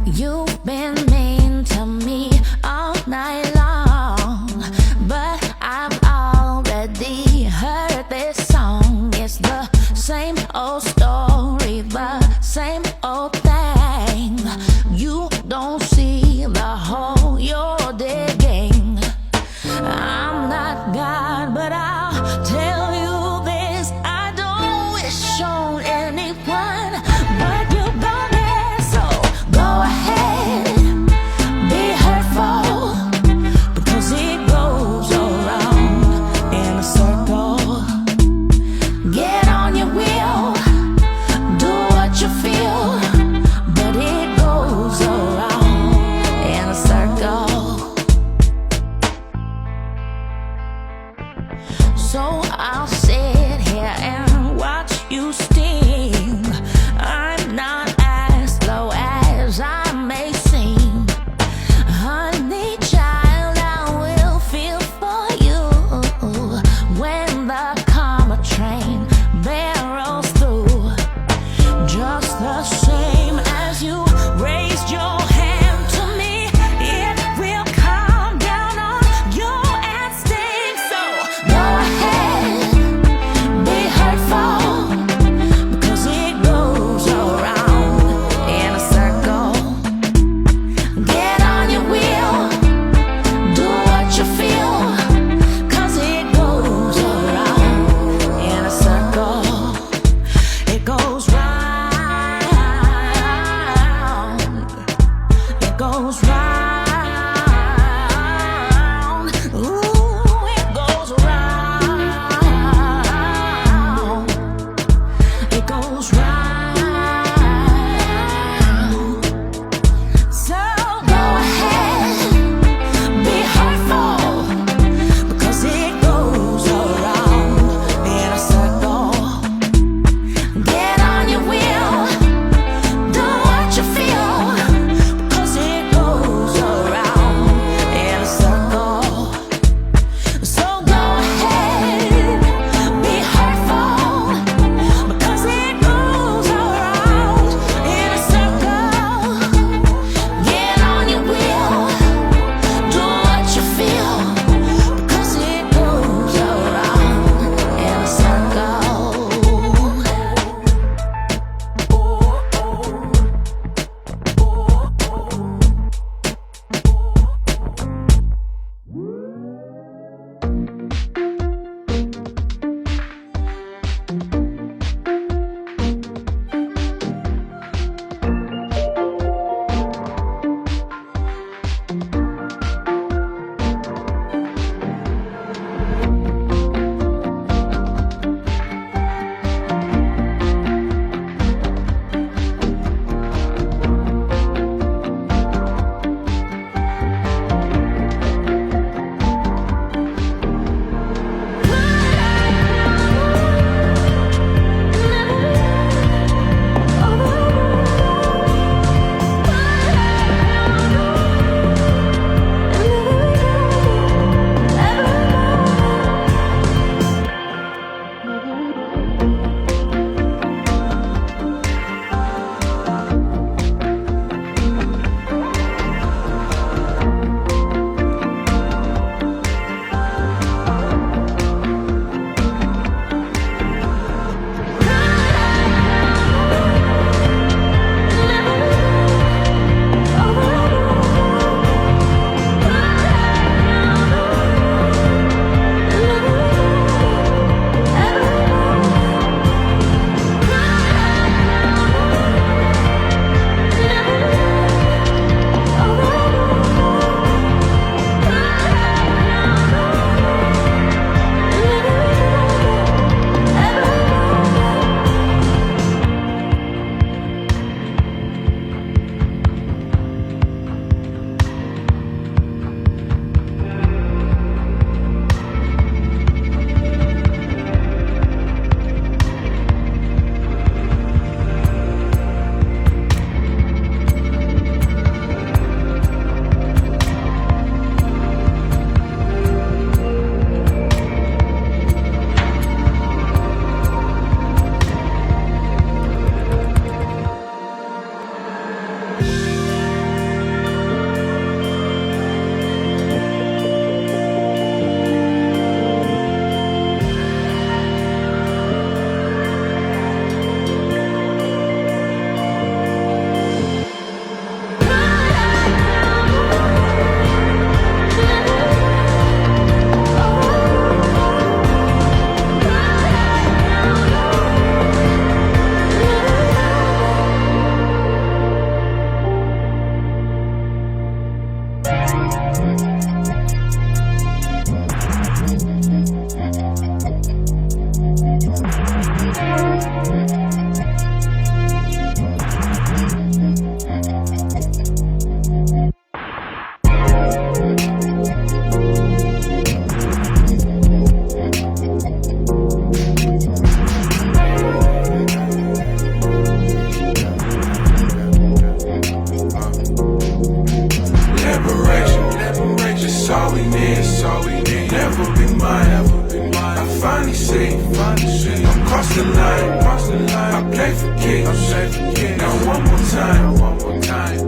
You've been mean to me all night long, but I've already heard this song. It's the same old story, the same old thing. You don't see the hole you're digging. I'm not God, but I'll tell you this: I don't wish on anyone but you gon' get. So go ahead, be hurtful.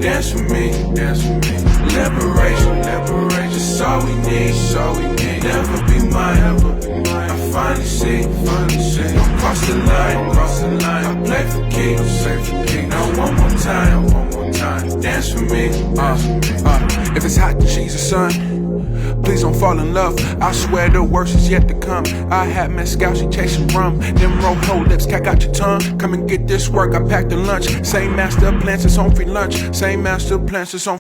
dance for me, dance for me. Liberation, liberation, it's all we need, it's all we need. Never be mine, never be mine. I finally see, finally see. Don't cross the line, cross the line. I play for keeps, play for keeps. Now one more time, one more time. Dance for me, dance for me. If it's hot, then she's a sun. Please don't fall in love, I swear the worst is yet to come. I had mezcal, she chasing rum. Them rojo lips, cat got your tongue. Come and get this work, I packed the lunch. Same master plans, it's on free lunch. Same master plans, it's on